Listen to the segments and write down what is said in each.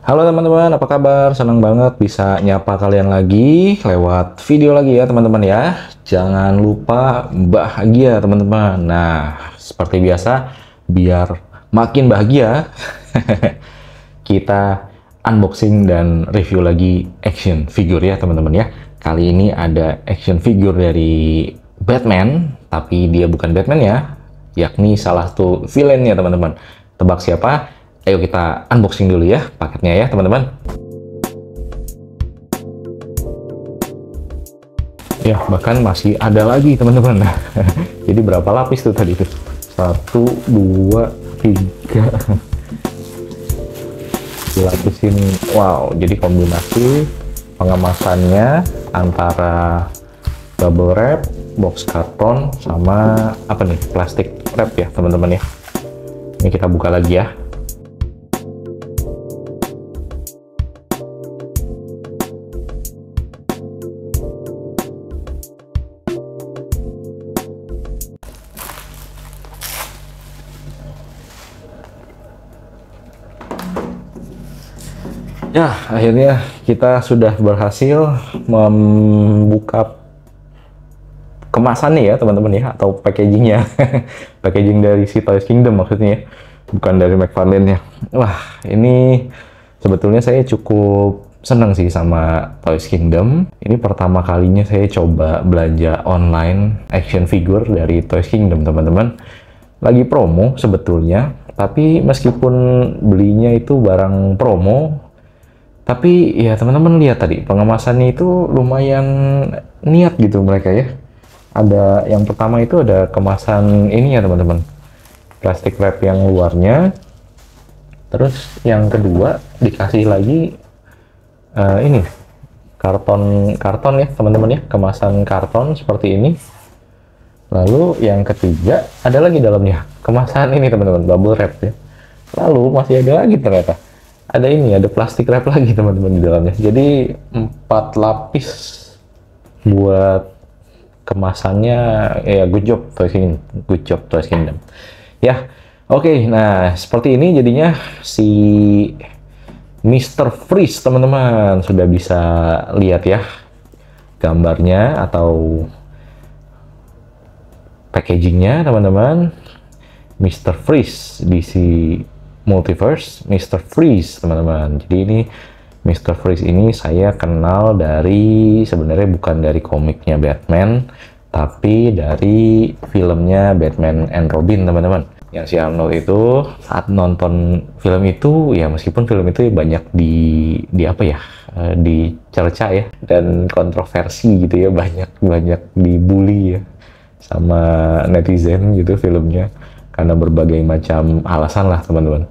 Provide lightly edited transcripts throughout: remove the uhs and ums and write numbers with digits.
Halo teman-teman, apa kabar? Senang banget bisa nyapa kalian lagi lewat video lagi ya teman-teman ya. Jangan lupa bahagia teman-teman. Nah, seperti biasa, biar makin bahagia, kita unboxing dan review lagi action figure ya teman-teman ya. Kali ini ada action figure dari Batman, tapi dia bukan Batman ya, yakni salah satu villain ya teman-teman. Tebak siapa? Ayo kita unboxing dulu ya paketnya ya teman-teman. Ya, bahkan masih ada lagi teman-teman. Jadi berapa lapis tuh tadi tuh? 1, 2, 3 lapis ini. Wow, jadi kombinasi pengemasannya antara bubble wrap, box karton, sama apa nih, plastik wrap ya teman-teman ya. Ini kita buka lagi ya. Ya, akhirnya kita sudah berhasil membuka kemasannya ya teman-teman ya, atau packagingnya. Packaging dari si Toys Kingdom maksudnya ya, bukan dari McFarlane ya. Wah, ini sebetulnya saya cukup senang sih sama Toys Kingdom. Ini pertama kalinya saya coba belanja online action figure dari Toys Kingdom teman-teman. Lagi promo sebetulnya, tapi meskipun belinya itu barang promo, tapi ya teman-teman lihat tadi pengemasannya itu lumayan niat gitu mereka ya. Ada yang pertama itu ada kemasan ini ya teman-teman, plastik wrap yang luarnya. Terus yang kedua dikasih lagi ini karton ya teman-teman ya, kemasan karton seperti ini. Lalu yang ketiga ada lagi dalamnya kemasan ini teman-teman, bubble wrap ya. Lalu masih ada lagi ternyata. Ada ini, ada plastik wrap lagi teman-teman di dalamnya. Jadi 4 lapis buat kemasannya. Ya, good job Toys Kingdom. Ya, oke. Nah, seperti ini jadinya si Mr. Freeze teman-teman. Sudah bisa lihat ya gambarnya atau packagingnya teman-teman. Mr. Freeze DC Multiverse, Mr. Freeze teman-teman. Jadi ini Mr. Freeze ini saya kenal dari, sebenarnya bukan dari komiknya Batman, tapi dari filmnya Batman and Robin teman-teman. Yang si Arnold itu saat nonton film itu ya, meskipun film itu banyak di apa ya, dicerca ya dan kontroversi gitu ya, banyak dibully ya sama netizen gitu filmnya, karena berbagai macam alasan lah teman-teman.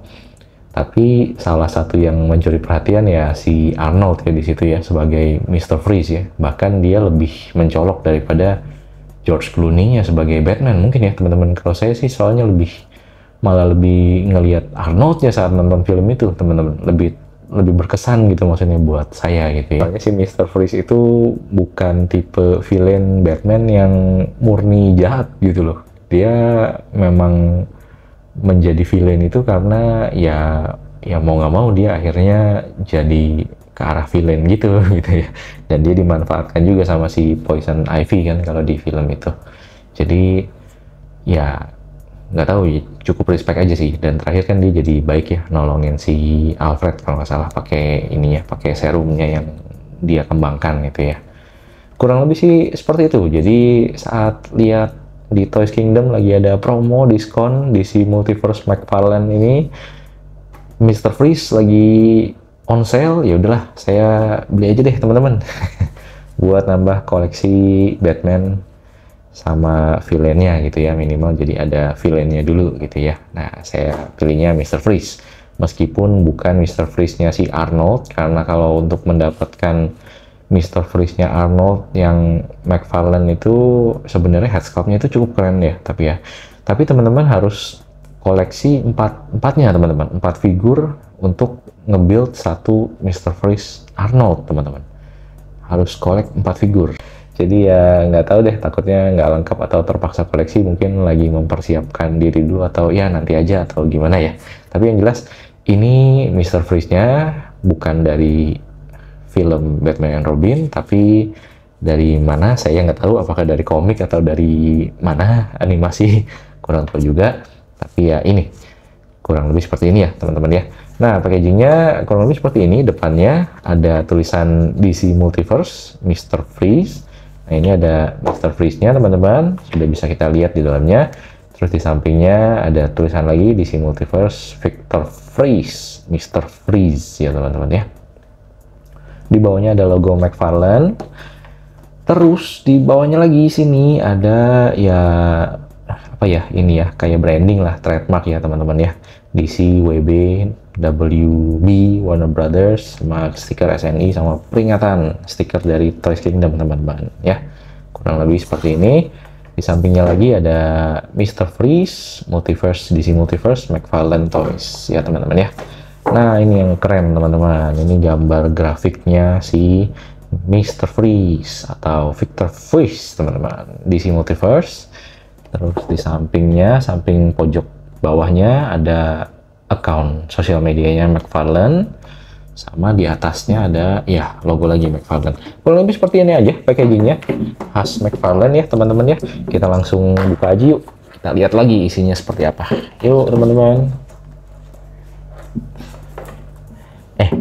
Tapi salah satu yang mencuri perhatian ya si Arnold ya di situ ya sebagai Mr. Freeze ya. Bahkan dia lebih mencolok daripada George Clooney-nya sebagai Batman mungkin ya teman-teman. Kalau saya sih soalnya malah lebih ngelihat Arnold ya saat nonton film itu teman-teman. Lebih berkesan gitu maksudnya buat saya gitu ya. Soalnya si Mr. Freeze itu bukan tipe villain Batman yang murni jahat gitu loh. Dia memang menjadi villain itu karena ya mau nggak mau dia akhirnya jadi ke arah villain gitu gitu ya. Dan dia dimanfaatkan juga sama si Poison Ivy kan kalau di film itu. Jadi ya nggak tahu ya, cukup respect aja sih. Dan terakhir kan dia jadi baik ya, nolongin si Alfred kalau nggak salah pakai ininya, pakai serumnya yang dia kembangkan gitu ya. Kurang lebih sih seperti itu. Jadi saat lihat di Toys Kingdom lagi ada promo diskon DC Multiverse McFarlane ini, Mr. Freeze lagi on sale, ya udahlah saya beli aja deh teman-teman. Buat nambah koleksi Batman sama villainnya gitu ya, minimal jadi ada villainnya dulu gitu ya. Nah, saya pilihnya Mr. Freeze meskipun bukan Mr. Freeze-nya si Arnold, karena kalau untuk mendapatkan Mr. Freeze-nya Arnold yang McFarlane itu sebenarnya head sculpt-nya itu cukup keren ya, tapi teman-teman harus koleksi empatnya teman-teman, 4 figur untuk nge-build satu Mr. Freeze Arnold teman-teman. Harus collect 4 figur. Jadi ya nggak tahu deh, takutnya nggak lengkap atau terpaksa koleksi, mungkin lagi mempersiapkan diri dulu atau ya nanti aja atau gimana ya. Tapi yang jelas ini Mr. Freeze-nya bukan dari film Batman and Robin, tapi dari mana saya nggak tahu, apakah dari komik atau dari mana animasi, kurang tahu juga. Tapi ya ini kurang lebih seperti ini ya teman-teman ya. Nah, packagingnya kurang lebih seperti ini. Depannya ada tulisan DC Multiverse Mr. Freeze. Nah, ini ada Mr. Freeze-nya teman-teman, sudah bisa kita lihat di dalamnya. Terus di sampingnya ada tulisan lagi DC Multiverse Victor Freeze, Mr. Freeze ya teman-teman ya. Di bawahnya ada logo McFarlane. Terus di bawahnya lagi sini ada ya apa ya, ini ya kayak branding lah, trademark ya teman-teman ya. DC, WB, WB, Warner Brothers, sama stiker SNI, sama peringatan stiker dari Toys Kingdom teman-teman ya. Kurang lebih seperti ini. Di sampingnya lagi ada Mr. Freeze, Multiverse, DC Multiverse, McFarlane Toys ya teman-teman ya. Nah, ini yang keren teman-teman. Ini gambar grafiknya si Mr. Freeze atau Victor Freeze teman-teman, DC Multiverse. Terus di sampingnya, samping pojok bawahnya ada account sosial medianya McFarlane, sama di atasnya ada ya logo lagi McFarlane. Kurang lebih seperti ini aja packagingnya khas McFarlane ya teman-teman ya. Kita langsung buka aja yuk, kita lihat lagi isinya seperti apa. Yuk teman-teman.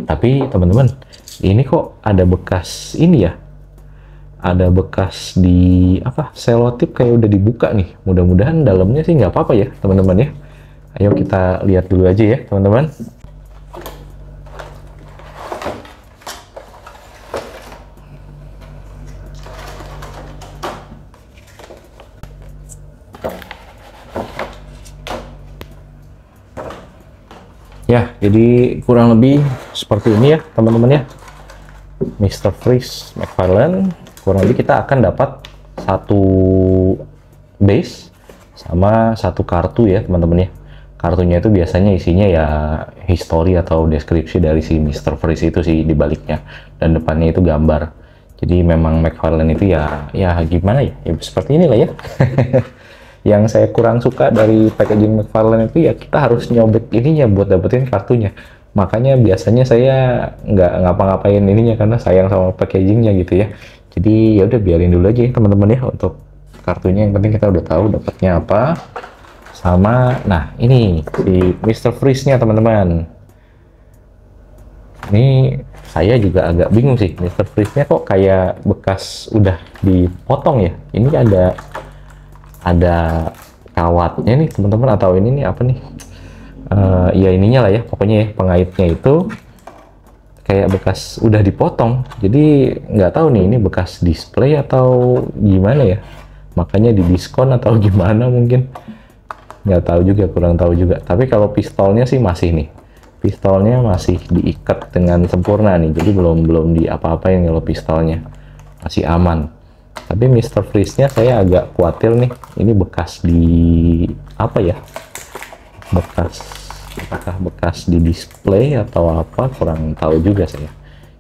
Tapi teman-teman, ini kok ada bekas ini ya, ada bekas di apa, selotip kayak udah dibuka nih. Mudah-mudahan dalamnya sih nggak apa-apa ya teman-teman ya. Ayo kita lihat dulu aja ya teman-teman. Ya, jadi kurang lebih seperti ini ya teman-teman ya. Mr. Freeze McFarlane, kurang lebih kita akan dapat satu base sama satu kartu ya teman-teman ya. Kartunya itu biasanya isinya ya history atau deskripsi dari si Mr. Freeze itu sih di baliknya, dan depannya itu gambar. Jadi memang McFarlane itu ya gimana ya, seperti inilah ya. Yang saya kurang suka dari packaging McFarlane itu ya kita harus nyobek ininya buat dapetin kartunya. Makanya biasanya saya nggak ngapa-ngapain ininya karena sayang sama packagingnya gitu ya. Jadi ya udah biarin dulu aja ya teman-teman ya untuk kartunya. Yang penting kita udah tahu dapatnya apa. Sama, nah ini si Mr. Freeze-nya teman-teman. Ini saya juga agak bingung sih, Mr. Freeze-nya kok kayak bekas udah dipotong ya. Ini ada kawatnya nih teman-teman, atau ini nih apa nih, ya ininya lah ya pokoknya ya, pengaitnya itu kayak bekas udah dipotong. Jadi nggak tahu nih ini bekas display atau gimana ya, makanya di diskon atau gimana, mungkin nggak tahu juga, kurang tahu juga. Tapi kalau pistolnya sih masih nih, pistolnya masih diikat dengan sempurna nih, jadi belum di apa-apain kalau pistolnya, masih aman. Tapi Mr. Freeze-nya saya agak khawatir nih, ini bekas di apa ya, apakah bekas di display atau apa, kurang tahu juga saya.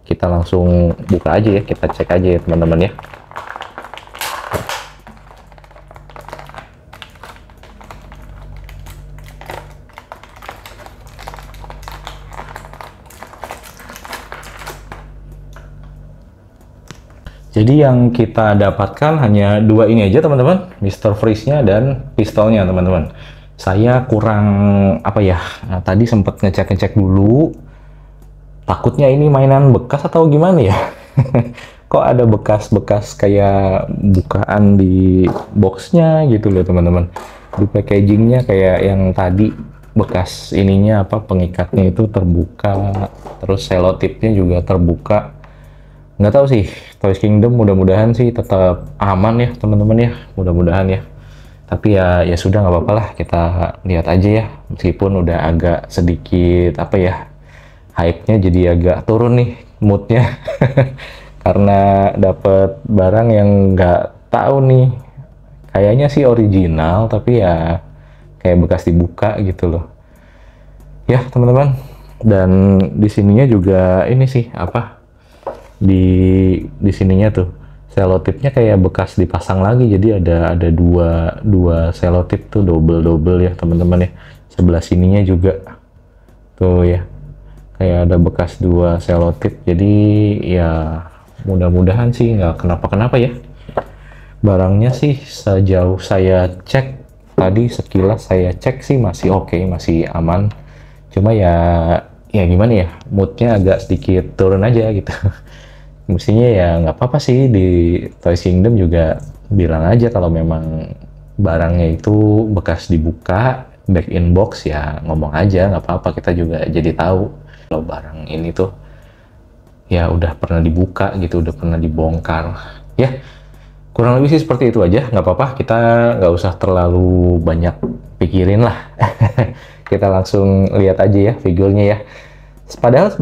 Kita langsung buka aja ya, kita cek aja ya teman-teman ya. Jadi yang kita dapatkan hanya dua ini aja teman-teman, Mr. Freeze-nya dan pistolnya teman-teman. Saya kurang apa ya, nah, tadi sempat ngecek-ngecek dulu, takutnya ini mainan bekas atau gimana ya. Kok ada bekas-bekas kayak bukaan di boxnya gitu loh teman-teman. Di packagingnya kayak yang tadi bekas ininya apa, pengikatnya itu terbuka, terus selotipnya juga terbuka. Nggak tahu sih, Toys Kingdom mudah-mudahan sih tetap aman ya teman-teman ya, mudah-mudahan ya. Tapi ya sudah, nggak apa-apa lah, kita lihat aja ya. Meskipun udah agak sedikit apa ya, hype-nya jadi agak turun nih moodnya. Karena dapet barang yang nggak tahu nih, kayaknya sih original tapi ya kayak bekas dibuka gitu loh ya teman-teman. Dan di sininya juga ini sih apa, di sininya tuh selotipnya kayak bekas dipasang lagi, jadi ada dua selotip tuh, double ya teman-teman ya. Sebelah sininya juga tuh ya, kayak ada bekas dua selotip. Jadi ya mudah-mudahan sih nggak kenapa-kenapa ya. Barangnya sih sejauh saya cek tadi, sekilas saya cek sih masih oke, masih aman. Cuma ya gimana ya, moodnya agak sedikit turun aja gitu. Mestinya ya nggak apa-apa sih, di Toys Kingdom juga bilang aja kalau memang barangnya itu bekas dibuka, back in box, ya ngomong aja, nggak apa-apa, kita juga jadi tahu kalau barang ini tuh ya udah pernah dibuka gitu, udah pernah dibongkar. Ya, kurang lebih sih seperti itu aja, nggak apa-apa, kita nggak usah terlalu banyak pikirin lah. Kita langsung lihat aja ya figurnya ya. Padahal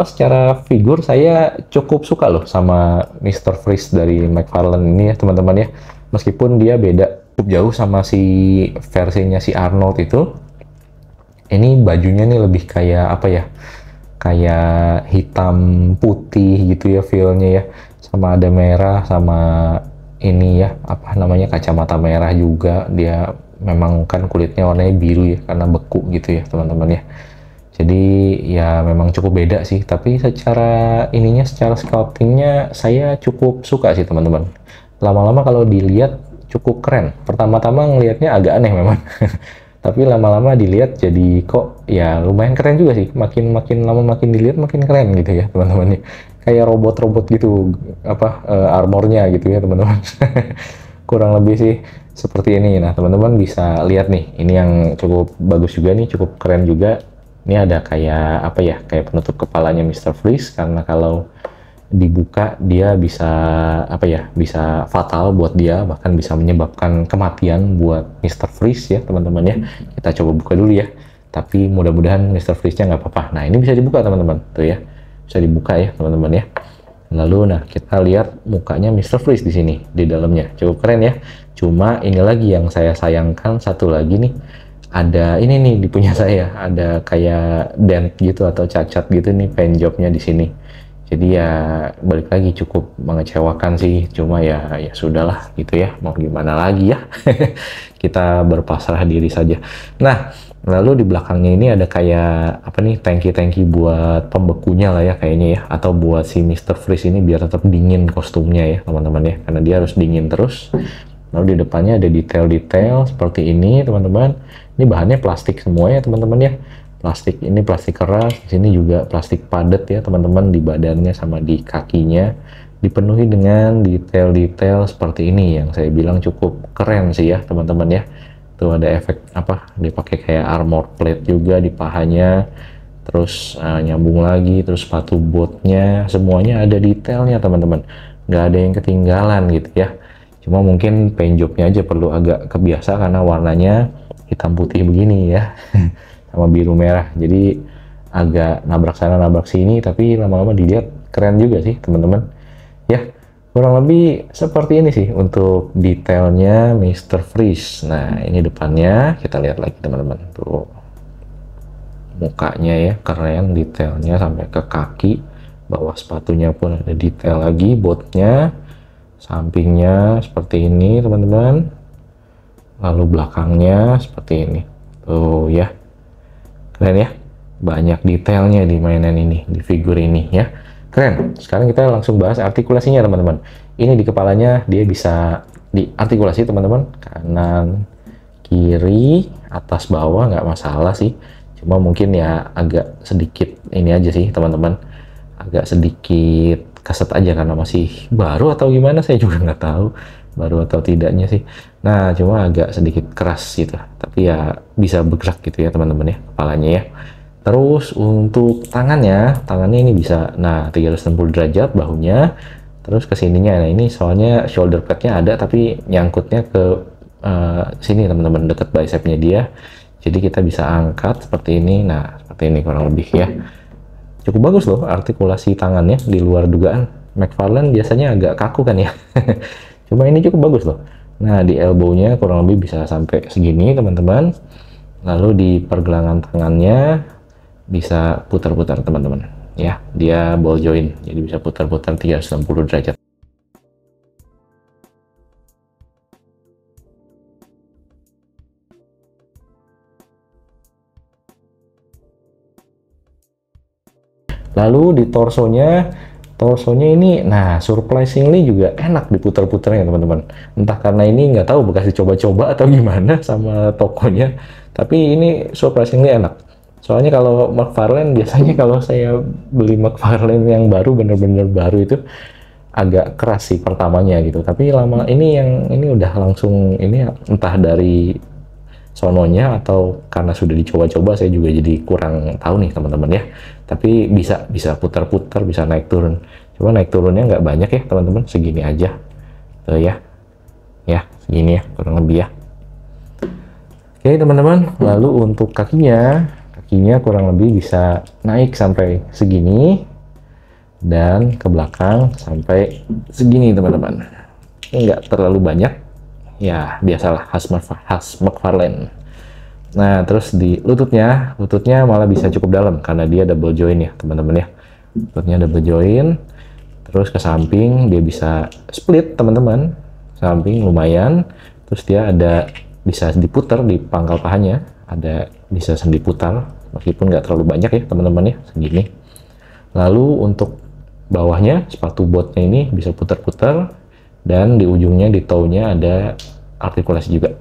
secara figur saya cukup suka loh sama Mr. Freeze dari McFarlane ini ya teman-teman ya. Meskipun dia beda cukup jauh sama si versinya si Arnold itu. Ini bajunya nih lebih kayak apa ya? Kayak hitam putih gitu ya feel-nya ya. Sama ada merah, sama ini ya, apa namanya, kacamata merah juga. Dia memang kan kulitnya warnanya biru ya karena beku gitu ya teman-teman ya. Jadi ya memang cukup beda sih, tapi secara ininya, secara sculptingnya saya cukup suka sih teman-teman. Lama-lama kalau dilihat cukup keren. Pertama-tama ngelihatnya agak aneh memang, tapi lama-lama dilihat jadi kok ya lumayan keren juga sih. Makin makin lama makin dilihat makin keren gitu ya teman-teman ya. Kayak robot-robot gitu, apa armornya gitu ya teman-teman. Kurang lebih sih seperti ini. Nah teman-teman bisa lihat nih, ini yang cukup bagus juga nih, cukup keren juga. Ini ada kayak apa ya, kayak penutup kepalanya Mr. Freeze, karena kalau dibuka dia bisa apa ya, bisa fatal buat dia, bahkan bisa menyebabkan kematian buat Mr. Freeze ya teman-teman ya. Kita coba buka dulu ya, tapi mudah-mudahan Mr. Freeze-nya nggak apa-apa. Nah ini bisa dibuka teman-teman, tuh ya, bisa dibuka ya teman-teman ya. Lalu nah kita lihat mukanya Mr. Freeze di sini, di dalamnya cukup keren ya. Cuma ini lagi yang saya sayangkan, satu lagi nih, ada ini nih di punya saya, ada kayak dent gitu atau cacat gitu nih paint jobnya di sini. Jadi ya balik lagi cukup mengecewakan sih, cuma ya sudahlah gitu ya, mau gimana lagi ya. Kita berpasrah diri saja. Nah lalu di belakangnya ini ada kayak apa nih, tangki-tangki buat pembekunya lah ya kayaknya ya, atau buat si Mr. Freeze ini biar tetap dingin kostumnya ya teman-teman ya, karena dia harus dingin terus. Lalu di depannya ada detail-detail seperti ini teman-teman. Ini bahannya plastik semua ya teman-teman ya. Plastik ini plastik keras, di sini juga plastik padat ya teman-teman, di badannya sama di kakinya. Dipenuhi dengan detail-detail seperti ini yang saya bilang cukup keren sih ya teman-teman ya. Tuh ada efek apa, dipakai kayak armor plate juga di pahanya. Terus nyambung lagi, terus sepatu botnya, semuanya ada detailnya teman-teman. Nggak ada yang ketinggalan gitu ya. Cuma mungkin paint jobnya aja perlu agak kebiasa karena warnanya hitam putih begini ya. Sama biru merah. Jadi agak nabrak sana nabrak sini, tapi lama-lama dilihat keren juga sih teman-teman. Ya, kurang lebih seperti ini sih untuk detailnya Mr. Freeze. Nah, ini depannya kita lihat lagi teman-teman. Tuh mukanya ya keren, detailnya sampai ke kaki. Bawah sepatunya pun ada detail lagi, botnya. Sampingnya seperti ini teman-teman, lalu belakangnya seperti ini. Tuh ya, keren ya, banyak detailnya di mainan ini, di figur ini ya, keren. Sekarang kita langsung bahas artikulasinya teman-teman. Ini di kepalanya dia bisa diartikulasi teman-teman, kanan kiri atas bawah nggak masalah sih, cuma mungkin ya agak sedikit ini aja sih teman-teman, agak sedikit keset aja karena masih baru atau gimana, saya juga nggak tahu baru atau tidaknya sih. Nah cuma agak sedikit keras gitu, tapi ya bisa bergerak gitu ya teman-teman ya kepalanya ya. Terus untuk tangannya ini bisa, nah 360 derajat bahunya, terus ke sininya. Nah ini soalnya shoulder padnya ada tapi nyangkutnya ke sini teman-teman, deket bicepnya dia, jadi kita bisa angkat seperti ini. Nah seperti ini kurang lebih ya, cukup bagus loh artikulasi tangannya, di luar dugaan. McFarlane biasanya agak kaku kan ya. Cuma ini cukup bagus loh. Nah di elbow-nya kurang lebih bisa sampai segini teman-teman. Lalu di pergelangan tangannya bisa putar-putar teman-teman ya, dia ball joint, jadi bisa putar-putar 360 derajat. Lalu di torsonya ini, nah surprisingly juga enak diputar-putarnya teman-teman. Entah karena ini nggak tahu bekas dicoba-coba atau gimana sama tokonya, tapi ini surprisingly enak. Soalnya kalau McFarlane biasanya kalau saya beli McFarlane yang baru, bener-bener baru itu agak keras sih pertamanya gitu. Tapi lama ini yang ini udah langsung ini, entah dari sononya atau karena sudah dicoba-coba, saya juga jadi kurang tahu nih teman-teman ya. Tapi bisa putar-putar, bisa naik turun. Cuma naik turunnya nggak banyak ya teman-teman, segini aja tuh ya, segini ya kurang lebih ya. Oke teman-teman, lalu untuk kakinya kurang lebih bisa naik sampai segini dan ke belakang sampai segini teman-teman. Nggak terlalu banyak ya, biasalah khas McFarlane. Nah terus di lututnya malah bisa cukup dalam karena dia double join ya teman-teman ya. Lututnya double join, terus ke samping dia bisa split teman-teman, samping lumayan. Terus dia ada bisa diputar di pangkal pahanya, ada bisa diputar meskipun nggak terlalu banyak ya teman-teman ya, segini. Lalu untuk bawahnya sepatu botnya ini bisa putar-putar, dan di ujungnya di toe-nya ada artikulasi juga.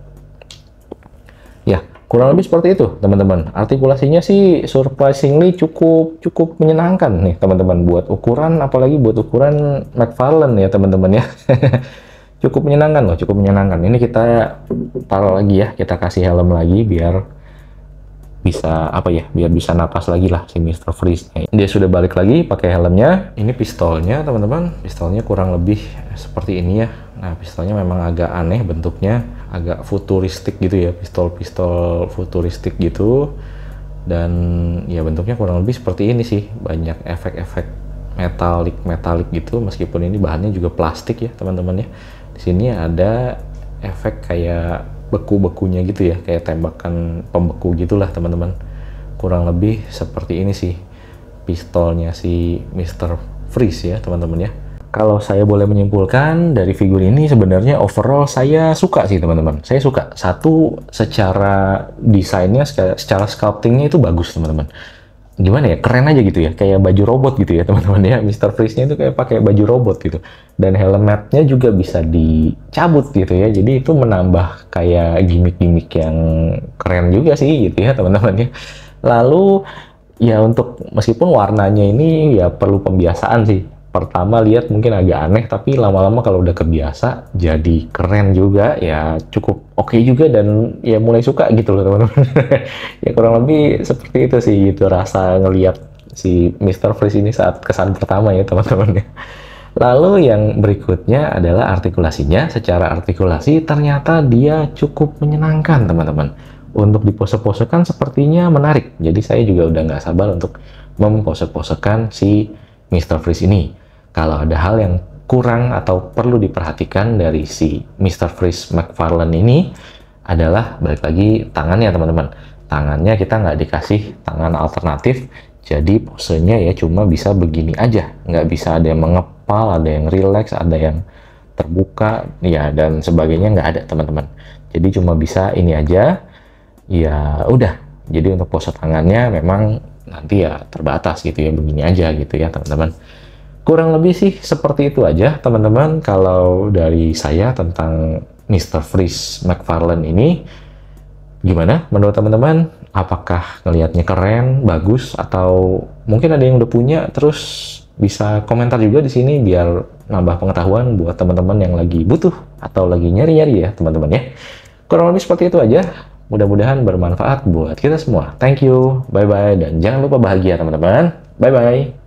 Ya, kurang lebih seperti itu teman-teman. Artikulasinya sih surprisingly cukup menyenangkan nih teman-teman, buat ukuran, apalagi buat ukuran McFarlane ya teman-teman ya. Cukup menyenangkan loh, cukup menyenangkan. Ini kita taruh lagi ya, kita kasih helm lagi biar bisa biar bisa napas lagi lah si Mr. Freeze. Dia sudah balik lagi pakai helmnya. Ini pistolnya teman-teman, pistolnya kurang lebih seperti ini ya. Nah pistolnya memang agak aneh bentuknya, agak futuristik gitu ya, pistol futuristik gitu. Dan ya bentuknya kurang lebih seperti ini sih, banyak efek-efek metalik gitu, meskipun ini bahannya juga plastik ya teman-teman ya. Di sini ada efek kayak beku-bekunya gitu ya, kayak tembakan pembeku gitulah teman-teman. Kurang lebih seperti ini sih pistolnya si Mr. Freeze ya teman-teman ya. Kalau saya boleh menyimpulkan dari figur ini, sebenarnya overall saya suka sih teman-teman. Saya suka. Satu, secara desainnya, secara sculptingnya itu bagus teman-teman. Gimana ya, keren aja gitu ya, kayak baju robot gitu ya teman-teman ya. Mr. Freeze-nya itu kayak pakai baju robot gitu, dan helmetnya juga bisa dicabut gitu ya, jadi itu menambah kayak gimmick-gimmick yang keren juga sih gitu ya teman-teman ya. Lalu ya untuk meskipun warnanya ini ya perlu pembiasaan sih, pertama lihat mungkin agak aneh, tapi lama-lama kalau udah kebiasa jadi keren juga ya, cukup oke juga, dan ya mulai suka gitu loh teman-teman. Ya kurang lebih seperti itu sih gitu rasa ngelihat si Mr. Freeze ini saat kesan pertama ya teman-teman. Lalu yang berikutnya adalah artikulasinya. Secara artikulasi ternyata dia cukup menyenangkan teman-teman. Untuk dipose-posekan sepertinya menarik, jadi saya juga udah nggak sabar untuk mempose-posekan si Mr. Freeze ini. Kalau ada hal yang kurang atau perlu diperhatikan dari si Mr. Freeze McFarlane ini adalah balik lagi tangannya teman-teman. Tangannya kita nggak dikasih tangan alternatif, jadi posenya ya cuma bisa begini aja, nggak bisa ada yang mengepal, ada yang relax, ada yang terbuka ya dan sebagainya, nggak ada teman-teman. Jadi cuma bisa ini aja ya udah. Jadi untuk pose tangannya memang nanti ya terbatas gitu ya, begini aja gitu ya teman-teman. Kurang lebih sih seperti itu aja teman-teman kalau dari saya tentang Mr. Freeze McFarlane ini. Gimana menurut teman-teman? Apakah ngelihatnya keren, bagus, atau mungkin ada yang udah punya? Terus bisa komentar juga di sini biar nambah pengetahuan buat teman-teman yang lagi butuh atau lagi nyari-nyari ya teman-teman ya. Kurang lebih seperti itu aja. Mudah-mudahan bermanfaat buat kita semua. Thank you, bye-bye, dan jangan lupa bahagia teman-teman. Bye-bye.